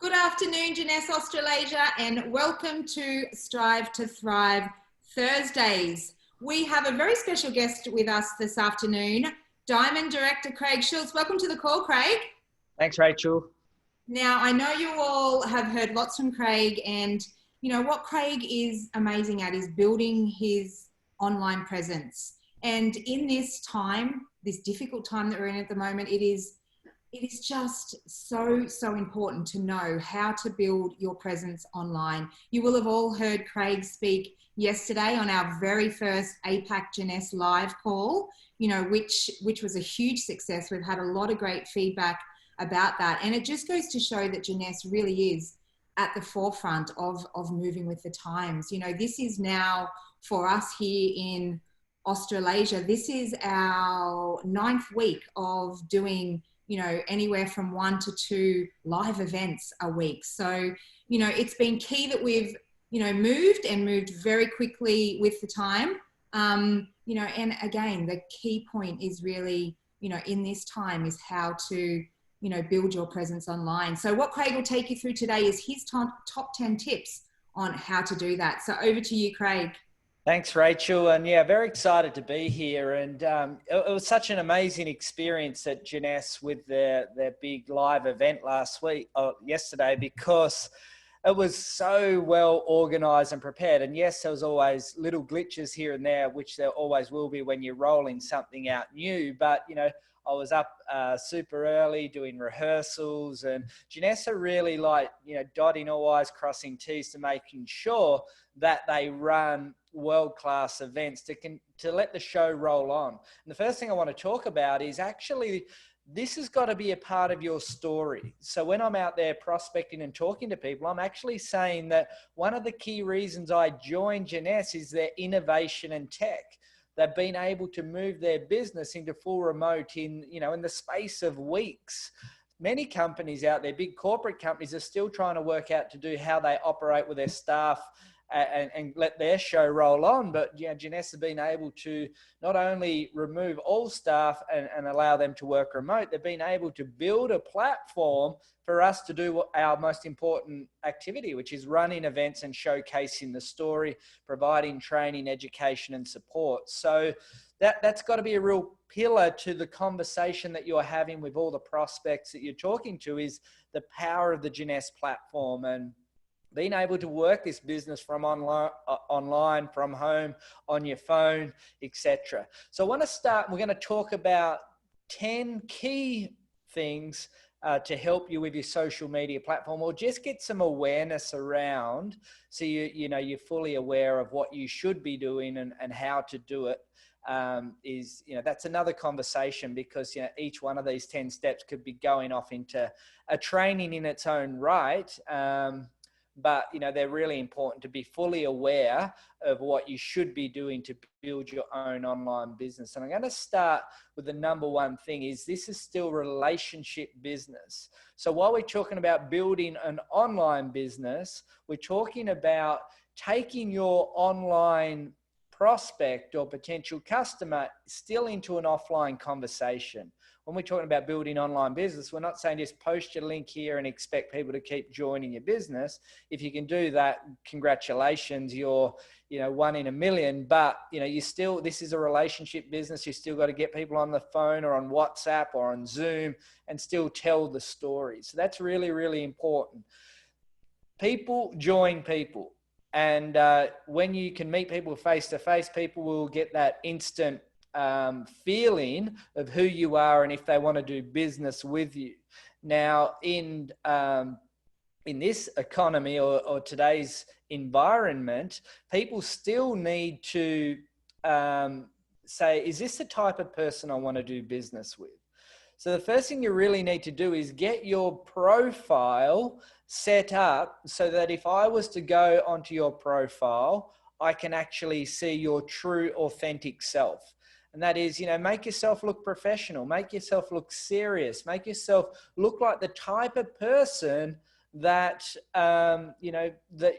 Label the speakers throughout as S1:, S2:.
S1: Good afternoon, Janesse Australasia, and welcome to Strive to Thrive Thursdays. We have a very special guest with us this afternoon, Diamond Director Craig Schulze. Welcome to the call, Craig.
S2: Thanks, Rachel.
S1: Now, I know you all have heard lots from Craig, and you know what Craig is amazing at is building his online presence. And in this time, this difficult time that we're in at the moment, it is just so important to know how to build your presence online. You will have all heard Craig speak yesterday on our very first APAC Janesse live call, you know, which was a huge success. We've had a lot of great feedback about that. And it just goes to show that Janesse really is at the forefront of moving with the times. You know, this is now for us here in Australasia, this is our 9th week of doing, you know, anywhere from 1 to 2 live events a week. So, you know, it's been key that we've, you know, moved very quickly with the time. You know, and again, the key point is really, you know, in this time is how to, you know, build your presence online. So what Craig will take you through today is his top 10 tips on how to do that. So over to you, Craig.
S2: Thanks, Rachel. And yeah, very excited to be here. And it was such an amazing experience at Janesse with their big live event yesterday, because it was so well organized and prepared. And yes, there was always little glitches here and there, which there always will be when you're rolling something out new. But, you know, I was up super early doing rehearsals, and Janesse are really like, you know, dotting all I's, crossing T's to making sure that they run world-class events to let the show roll on. And the first thing I want to talk about is actually, this has got to be a part of your story. So when I'm out there prospecting and talking to people, I'm actually saying that one of the key reasons I joined Janesse is their innovation and tech. They've been able to move their business into full remote in the space of weeks. Many companies out there, big corporate companies, are still trying to work out to do how they operate with their staff and let their show roll on. But yeah, Janesse have been able to not only remove all staff and allow them to work remote, they've been able to build a platform for us to do our most important activity, which is running events and showcasing the story, providing training, education, and support. So that's got to be a real pillar to the conversation that you're having with all the prospects that you're talking to, is the power of the Janesse platform and being able to work this business from online, from home, on your phone, etc. So I want to start, we're going to talk about 10 key things to help you with your social media platform, or just get some awareness around, so you're fully aware of what you should be doing and how to do it. That's another conversation, because each one of these 10 steps could be going off into a training in its own right. But they're really important to be fully aware of what you should be doing to build your own online business. And I'm going to start with the number one thing is, this is still relationship business. So while we're talking about building an online business, we're talking about taking your online prospect or potential customer still into an offline conversation. When we're talking about building online business, we're not saying just post your link here and expect people to keep joining your business. If you can do that, congratulations, you're one in a million. But this is a relationship business. You still got to get people on the phone or on WhatsApp or on Zoom and still tell the story. So that's really, really important. People join people. And when you can meet people face to face, people will get that instant feeling of who you are and if they want to do business with you. Now, in this economy or today's environment, people still need to say, is this the type of person I want to do business with? So the first thing you really need to do is get your profile set up so that if I was to go onto your profile, I can actually see your true, authentic self. And that is, make yourself look professional, make yourself look serious, make yourself look like the type of person that that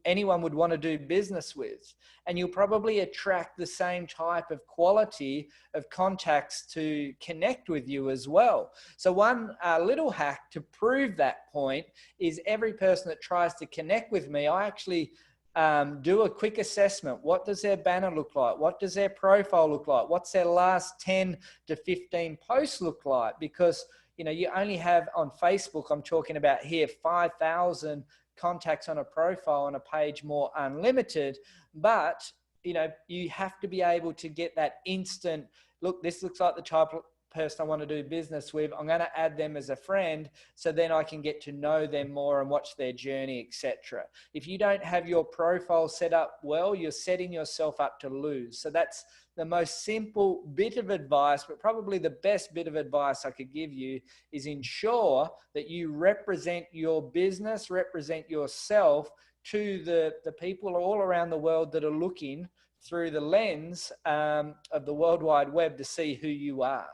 S2: anyone would want to do business with, and you'll probably attract the same type of quality of contacts to connect with you as well. So one little hack to prove that point is every person that tries to connect with me, I actually do a quick assessment. What does their banner look like? What does their profile look like? What's their last 10 to 15 posts look like? Because you only have on Facebook, I'm talking about here, 5,000 contacts on a profile, on a page more unlimited. But, you have to be able to get that instant, look, this looks like the type of person I want to do business with. I'm going to add them as a friend so then I can get to know them more and watch their journey, etc. If you don't have your profile set up well, you're setting yourself up to lose. So that's the most simple bit of advice, but probably the best bit of advice I could give you is ensure that you represent your business, represent yourself to the people all around the world that are looking through the lens of the World Wide Web to see who you are.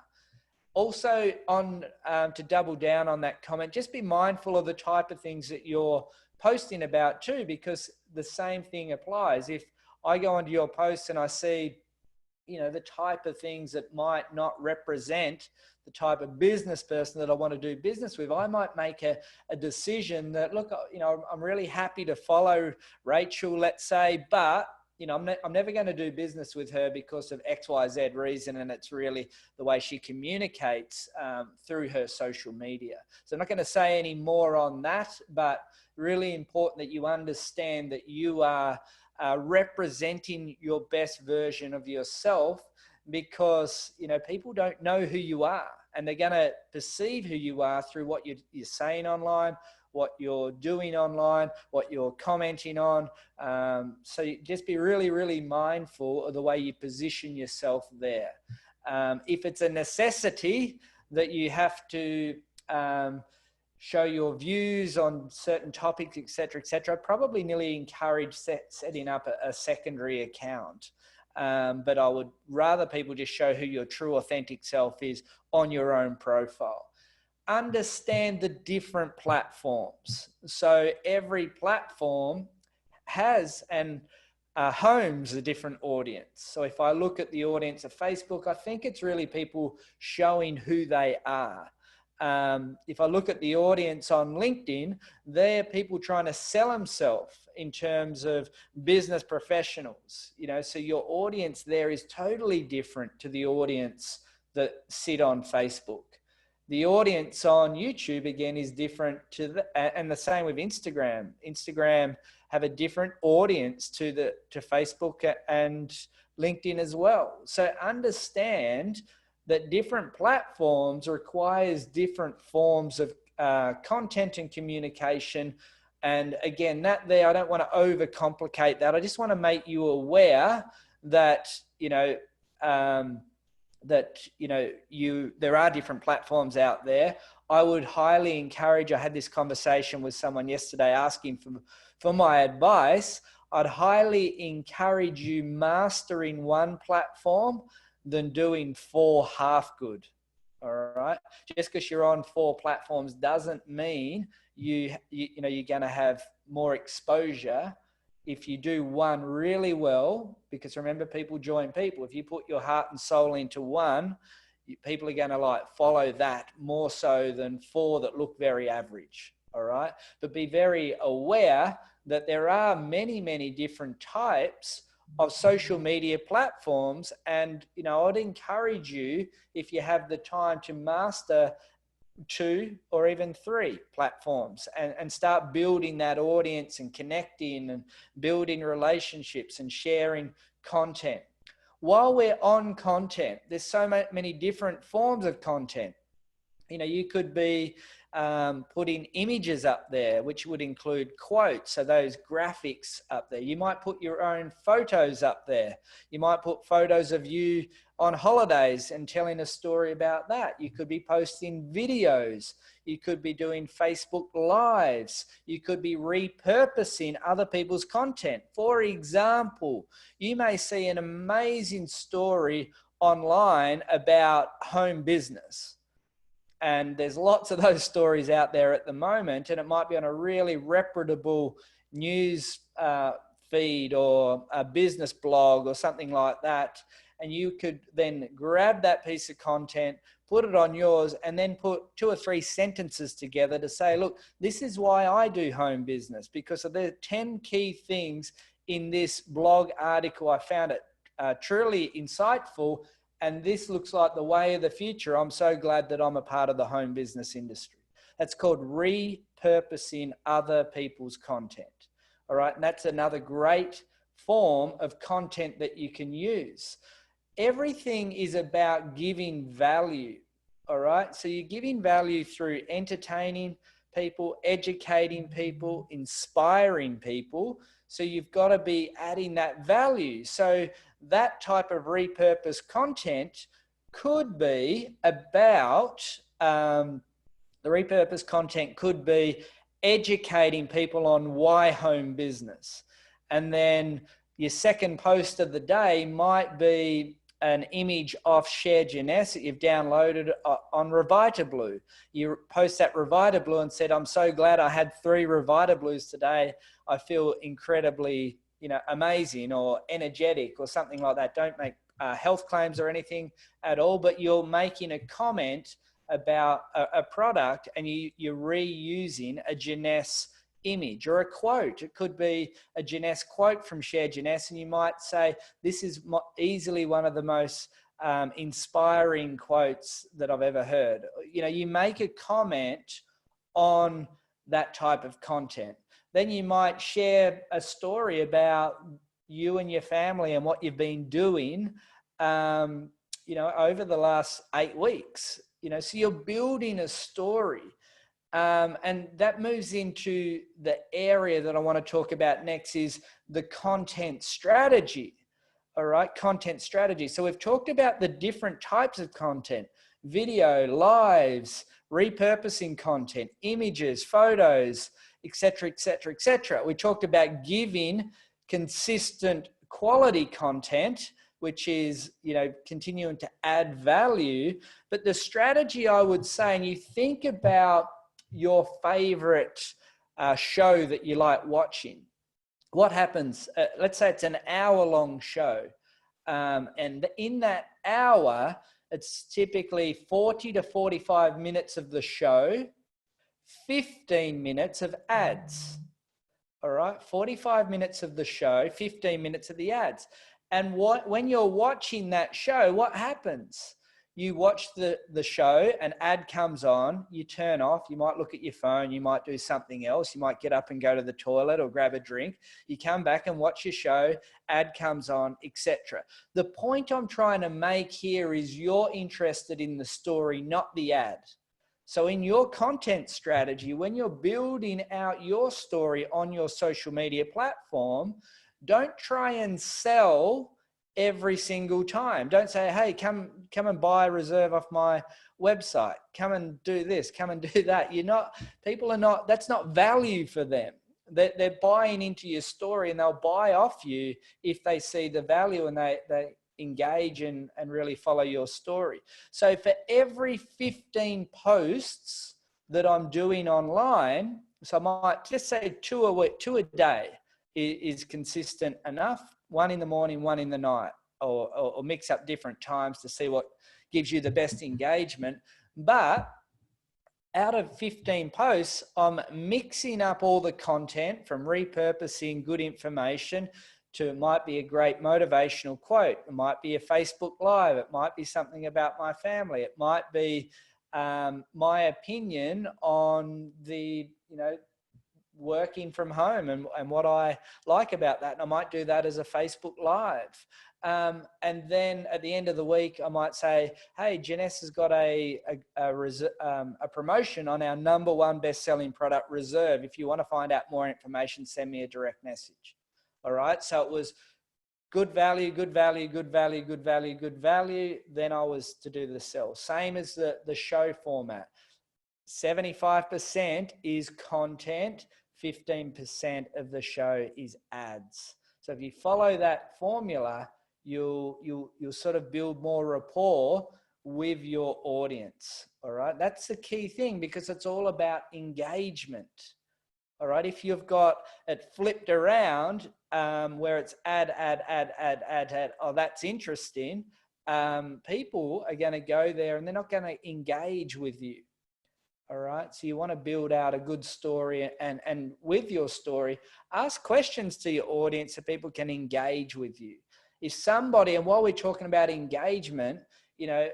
S2: Also, to double down on that comment, just be mindful of the type of things that you're posting about too, because the same thing applies. If I go onto your posts and I see the type of things that might not represent the type of business person that I want to do business with, I might make a decision that, look, I'm really happy to follow Rachel, let's say, but I'm never going to do business with her because of XYZ reason, and it's really the way she communicates through her social media. So I'm not going to say any more on that, but really important that you understand that you are representing your best version of yourself, because people don't know who you are, and they're going to perceive who you are through what you're saying online, what you're doing online, what you're commenting on. So just be really, really mindful of the way you position yourself there. If it's a necessity that you have to show your views on certain topics, etc., I'd probably nearly encourage setting up a secondary account. But I would rather people just show who your true authentic self is on your own profile. Understand the different platforms. So every platform has and homes a different audience. So if I look at the audience of Facebook, I think it's really people showing who they are. If I look at the audience on LinkedIn, they're people trying to sell themselves in terms of business professionals. So your audience there is totally different to the audience that sit on Facebook. The audience on YouTube, again, is different and the same with Instagram. Instagram have a different audience to Facebook and LinkedIn as well. So understand that different platforms requires different forms of content and communication. And again, that there, I don't want to overcomplicate that. I just want to make you aware that, there are different platforms out there. I would highly encourage, I had this conversation with someone yesterday asking for my advice. I'd highly encourage you mastering one platform than doing 4 half good. All right. Just because you're on 4 platforms doesn't mean you're going to have more exposure. If you do one really well, because remember, people join people. If you put your heart and soul into one, people are going to follow that more so than 4 that look very average. All right. But be very aware that there are many, many different types of social media platforms. And, I'd encourage you, if you have the time, to master 2 or even 3 platforms and start building that audience and connecting and building relationships and sharing content. While we're on content, there's so many different forms of content. You could be putting images up there, which would include quotes, so those graphics up there. You might put your own photos up there. You might put photos of you on holidays and telling a story about that. You could be posting videos. You could be doing Facebook Lives. You could be repurposing other people's content. For example, you may see an amazing story online about home business. And there's lots of those stories out there at the moment, and it might be on a really reputable news feed or a business blog or something like that. And you could then grab that piece of content, put it on yours, and then put 2 or 3 sentences together to say, look, this is why I do home business, because of the 10 key things in this blog article. I found it truly insightful, and this looks like the way of the future. I'm so glad that I'm a part of the home business industry. That's called repurposing other people's content. All right, and that's another great form of content that you can use. Everything is about giving value. All right, so you're giving value through entertaining people, educating people, inspiring people. So you've got to be adding that value. So that type of repurposed content could be about, the repurposed content could be educating people on why home business. And then your second post of the day might be an image of Shared Jeunesse that you've downloaded on Revita Blue. You post that Revita Blue and said, I'm so glad I had 3 Revita Blues today. I feel incredibly, amazing or energetic or something like that. Don't make health claims or anything at all, but you're making a comment about a product, and you're reusing a Jeunesse image or a quote. It could be a Jeunesse quote from Shared Jeunesse, and you might say, this is easily one of the most inspiring quotes that I've ever heard. You make a comment on that type of content. Then you might share a story about you and your family and what you've been doing, over the last 8 weeks. So you're building a story. And that moves into the area that I want to talk about next, is the content strategy. All right, content strategy. So we've talked about the different types of content: video, lives, repurposing content, images, photos, etc., etc., etc. We talked about giving consistent quality content, which is, continuing to add value. But the strategy, I would say, and you think about your favorite show that you like watching. What happens? Let's say it's an hour-long show. And in that hour, it's typically 40 to 45 minutes of the show, 15 minutes of ads. All right, 45 minutes of the show, 15 minutes of the ads. And when you're watching that show, what happens? You watch the show, an ad comes on, you turn off, you might look at your phone, you might do something else, you might get up and go to the toilet or grab a drink, you come back and watch your show, ad comes on, etc. The point I'm trying to make here is you're interested in the story, not the ad. So in your content strategy, when you're building out your story on your social media platform, don't try and sell every single time. Don't say, hey, come and buy a reserve off my website. Come and do this, come and do that. That's not value for them. They're buying into your story, and they'll buy off you if they see the value and they engage and really follow your story. So for every 15 posts that I'm doing online, so I might just say 2 a day is consistent enough. 1 in the morning, 1 in the night, or mix up different times to see what gives you the best engagement. But out of 15 posts, I'm mixing up all the content, from repurposing good information to, it might be a great motivational quote. It might be a Facebook Live. It might be something about my family. It might be my opinion on the, working from home and what I like about that. And I might do that as a Facebook Live. And then at the end of the week, I might say, hey, Jeunesse has got a promotion on our #1 best-selling product, Reserve. If you want to find out more information, send me a direct message. All right. So it was good value, good value, good value, good value, good value. Then I was to do the sell. Same as the show format. 75% is content, 15% of the show is ads. So if you follow that formula, you'll sort of build more rapport with your audience. All right. That's the key thing, because it's all about engagement. All right. If you've got it flipped around, where it's ad, oh, that's interesting. People are going to go there and they're not going to engage with you. All right. So you want to build out a good story, and with your story, ask questions to your audience so people can engage with you. If somebody, and while we're talking about engagement, you know,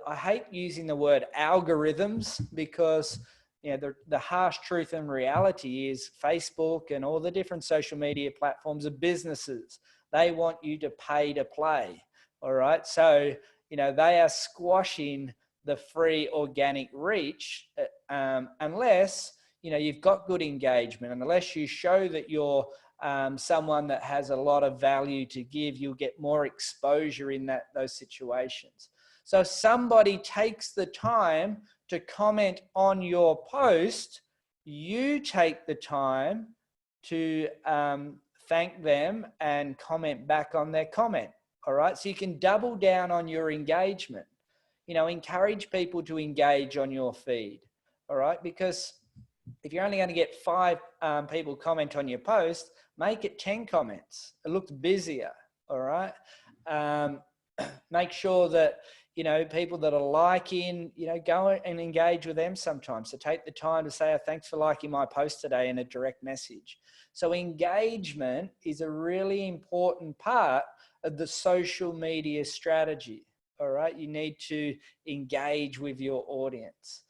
S2: I hate using the word algorithms, because, you know, the harsh truth and reality is Facebook and all the different social media platforms are businesses. They want you to pay to play. All right. So, you know, they are squashing the free organic reach, unless, you know, you've got good engagement, and unless you show that you're someone that has a lot of value to give, you'll get more exposure in those situations. So if somebody takes the time to comment on your post, you take the time to thank them and comment back on their comment. All right. So you can double down on your engagement. You know, encourage people to engage on your feed. All right. Because if you're only going to get 5 people comment on your post, make it 10 comments. It looks busier. All right. Make sure that, you know, people that are liking, you know, go and engage with them sometimes. So take the time to say, oh, thanks for liking my post today, in a direct message. So engagement is a really important part of the social media strategy. All right. You need to engage with your audience.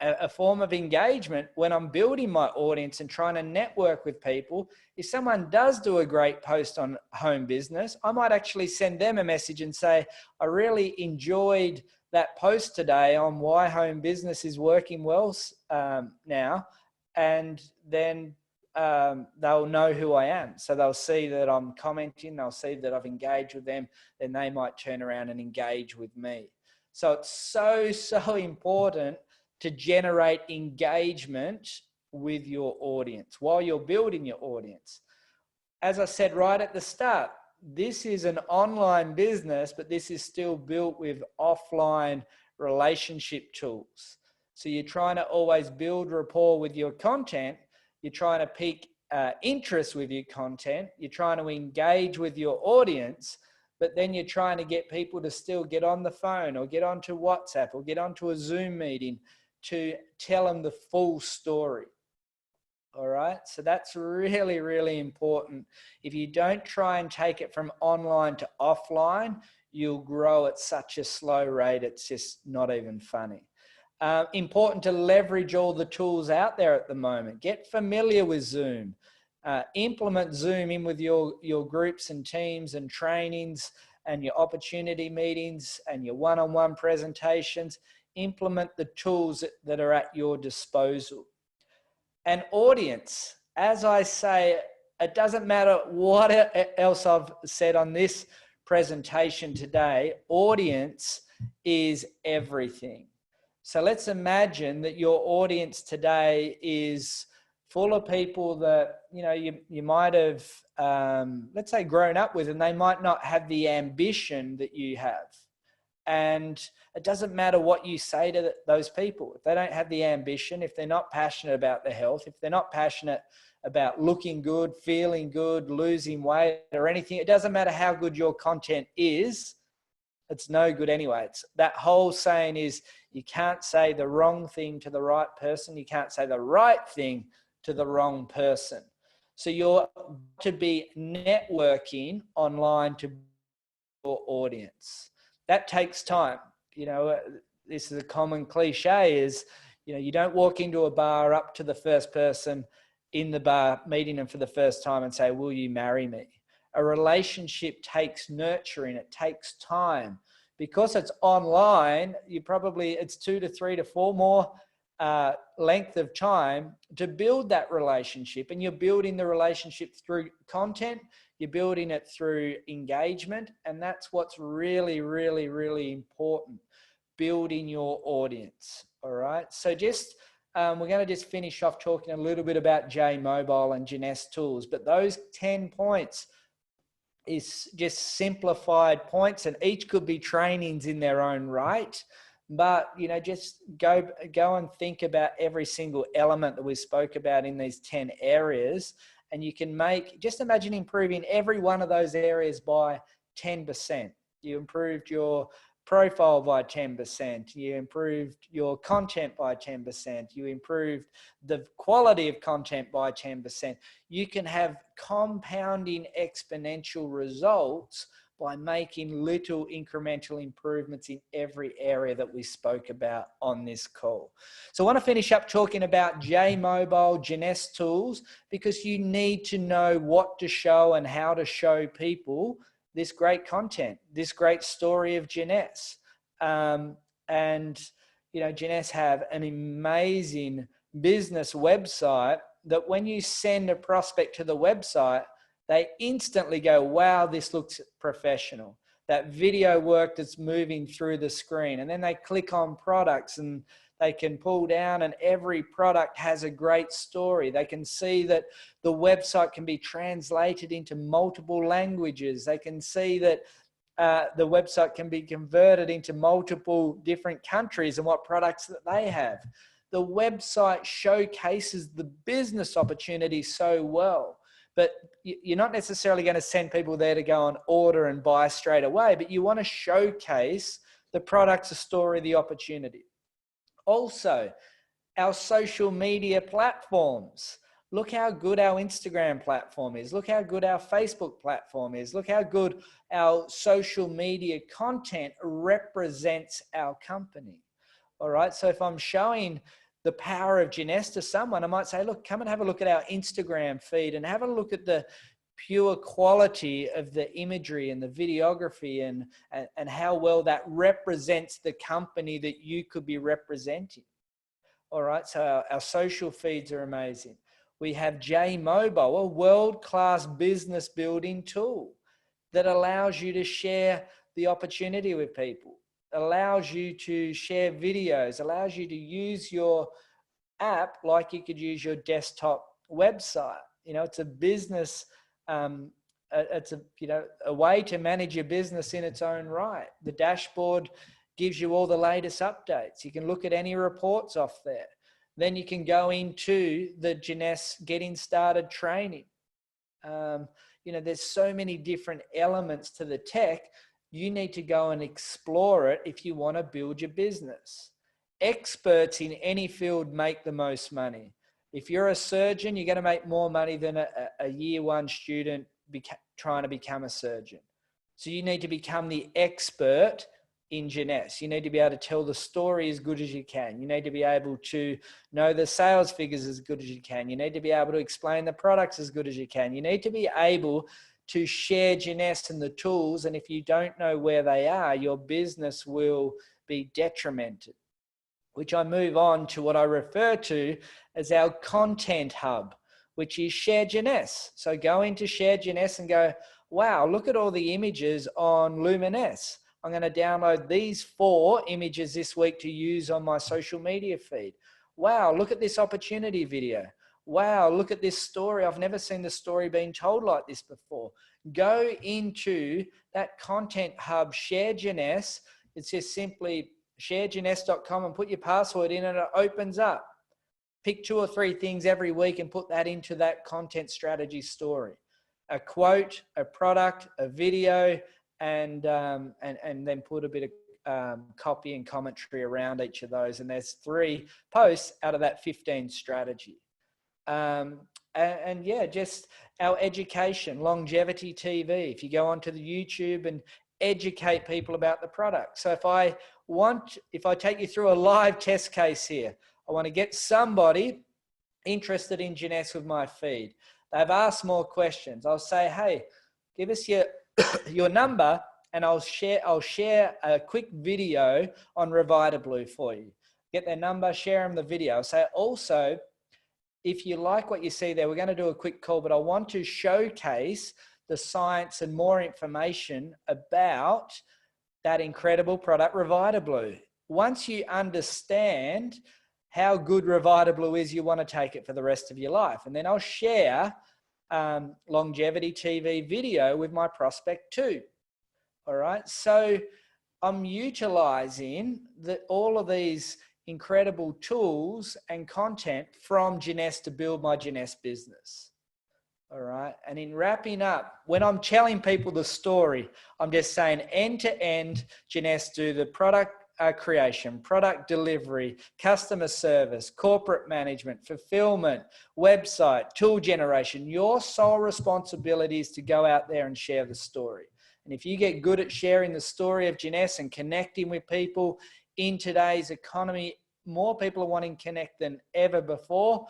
S2: A form of engagement when I'm building my audience and trying to network with people, if someone does do a great post on home business, I might actually send them a message and say, I really enjoyed that post today on why home business is working well now. And then they'll know who I am. So they'll see that I'm commenting, they'll see that I've engaged with them, then they might turn around and engage with me. So it's so important to generate engagement with your audience while you're building your audience. As I said right at the start, this is an online business, but this is still built with offline relationship tools. So you're trying to always build rapport with your content. You're trying to pique interest with your content. You're trying to engage with your audience, but then you're trying to get people to still get on the phone or get onto WhatsApp or get onto a Zoom meeting to tell them the full story. All right. So that's really, really important. If you don't try and take it from online to offline, you'll grow at such a slow rate. It's just not even funny. Important to leverage all the tools out there at the moment. Get familiar with Zoom. Implement Zoom in with your groups and teams and trainings and your opportunity meetings and your one-on-one presentations. Implement the tools that are at your disposal. An audience, as I say, it doesn't matter what else I've said on this presentation today, audience is everything. So let's imagine that your audience today is full of people that, you know, you might have, let's say, grown up with, and they might not have the ambition that you have. And it doesn't matter what you say to those people. If they don't have the ambition, if they're not passionate about their health, if they're not passionate about looking good, feeling good, losing weight or anything, it doesn't matter how good your content is, it's no good anyway. It's that whole saying is, you can't say the wrong thing to the right person. You can't say the right thing to the wrong person. So you're to be networking online to your audience. That takes time. You know, this is a common cliche is, you know, you don't walk into a bar up to the first person in the bar, meeting them for the first time and say, will you marry me? A relationship takes nurturing. It takes time. Because it's online, it's 2 to 3 to 4 more length of time to build that relationship. And you're building the relationship through content. You're building it through engagement. And that's what's really, really, really important, building your audience. All right. So we're going to just finish off talking a little bit about J Mobile and Jeunesse tools. But those 10 points, is just simplified points, and each could be trainings in their own right. But, you know, just go and think about every single element that we spoke about in these 10 areas. And you can just imagine improving every one of those areas by 10%. You improved your profile by 10%. You improved your content by 10%. You improved the quality of content by 10%. You can have compounding exponential results by making little incremental improvements in every area that we spoke about on this call. So I want to finish up talking about J-Mobile, Jeunesse tools, because you need to know what to show and how to show people this great content, this great story of Jeunesse. And, you know, Jeunesse have an amazing business website that when you send a prospect to the website, they instantly go, wow, this looks professional. That video work that's moving through the screen. And then they click on products and they can pull down, and every product has a great story. They can see that the website can be translated into multiple languages. They can see that the website can be converted into multiple different countries and what products that they have. The website showcases the business opportunity so well. But you're not necessarily going to send people there to go and order and buy straight away, but you want to showcase the products, the story, the opportunity. Also, our social media platforms. Look how good our Instagram platform is. Look how good our Facebook platform is. Look how good our social media content represents our company. All right. So if I'm showing the power of Jeunesse to someone, I might say, look, come and have a look at our Instagram feed and have a look at the pure quality of the imagery and the videography and how well that represents the company that you could be representing. All right. So our social feeds are amazing. We have J-Mobile, a world-class business building tool that allows you to share the opportunity with people, allows you to share videos, allows you to use your app like you could use your desktop website. You know, it's a business, it's a way to manage your business in its own right. The dashboard gives you all the latest updates. You can look at any reports off there. Then you can go into the Jeunesse Getting Started training. You know, there's so many different elements to the tech. You need to go and explore it if you want to build your business. Experts in any field make the most money. If you're a surgeon, you're going to make more money than a year one student trying to become a surgeon. So you need to become the expert in Jeunesse. You need to be able to tell the story as good as you can. You need to be able to know the sales figures as good as you can. You need to be able to explain the products as good as you can. You need to be able to share Jeunesse and the tools. And if you don't know where they are, your business will be detrimented. Which I move on to what I refer to as our content hub, which is Share Jeunesse. So go into Share Jeunesse and go, wow, look at all the images on Luminesse. I'm going to download these 4 images this week to use on my social media feed. Wow, look at this opportunity video. Wow, look at this story. I've never seen the story being told like this before. Go into that content hub, Share Jeunesse. It's just simply sharejeunesse.com and put your password in and it opens up. Pick 2 or 3 things every week and put that into that content strategy story. A quote, a product, a video, and then put a bit of copy and commentary around each of those. And there's 3 posts out of that 15 strategy. And yeah, just our education, longevity TV. If you go onto the YouTube and educate people about the product. So if I take you through a live test case here, I want to get somebody interested in Jeunesse with my feed. They've asked more questions. I'll say, hey, give us your number and I'll share a quick video on Revitablue for you. Get their number, share them the video. I'll say also, if you like what you see there, we're going to do a quick call, but I want to showcase the science and more information about that incredible product, Revitablue. Once you understand how good Revitablue is, you want to take it for the rest of your life. And then I'll share longevity TV video with my prospect too. All right. So I'm utilizing all of these incredible tools and content from Jeunesse to build my Jeunesse business. All right. And in wrapping up, when I'm telling people the story, I'm just saying end to end, Jeunesse do the product creation, product delivery, customer service, corporate management, fulfillment, website, tool generation. Your sole responsibility is to go out there and share the story. And if you get good at sharing the story of Jeunesse and connecting with people in today's economy, more people are wanting to connect than ever before.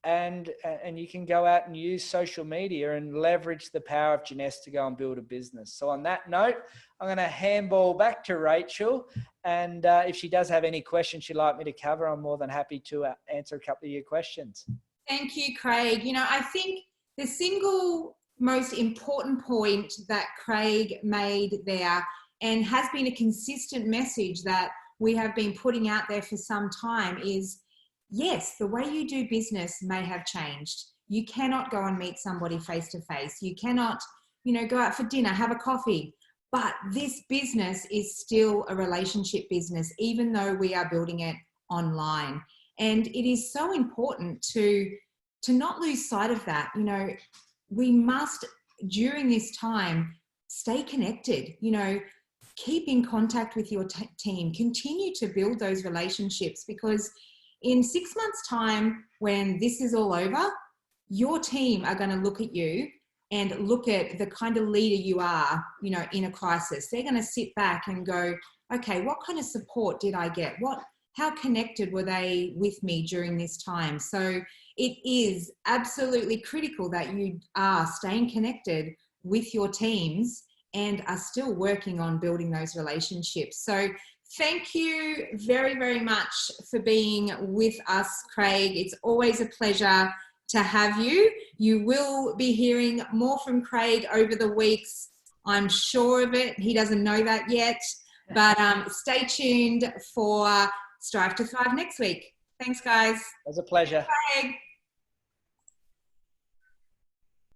S2: And you can go out and use social media and leverage the power of Jeunesse to go and build a business. So on that note, I'm going to handball back to Rachel. And if she does have any questions she'd like me to cover, I'm more than happy to answer a couple of your questions.
S1: Thank you, Craig. You know, I think the single most important point that Craig made there, and has been a consistent message that we have been putting out there for some time, is yes, the way you do business may have changed. You cannot go and meet somebody face to face. You cannot, you know, go out for dinner, have a coffee. But this business is still a relationship business, even though we are building it online. And it is so important to not lose sight of that. You know, we must, during this time, stay connected, you know, keep in contact with your team, continue to build those relationships, because in 6 months' time, when this is all over, your team are going to look at you and look at the kind of leader you are, you know, in a crisis. They're going to sit back and go, okay, what kind of support did I get? How connected were they with me during this time? So it is absolutely critical that you are staying connected with your teams and are still working on building those relationships. So thank you very, very much for being with us, Craig. It's always a pleasure to have you. You will be hearing more from Craig over the weeks. I'm sure of it. He doesn't know that yet, but stay tuned for Strive to Thrive next week. Thanks, guys.
S2: It was a pleasure.
S1: Thanks, Craig.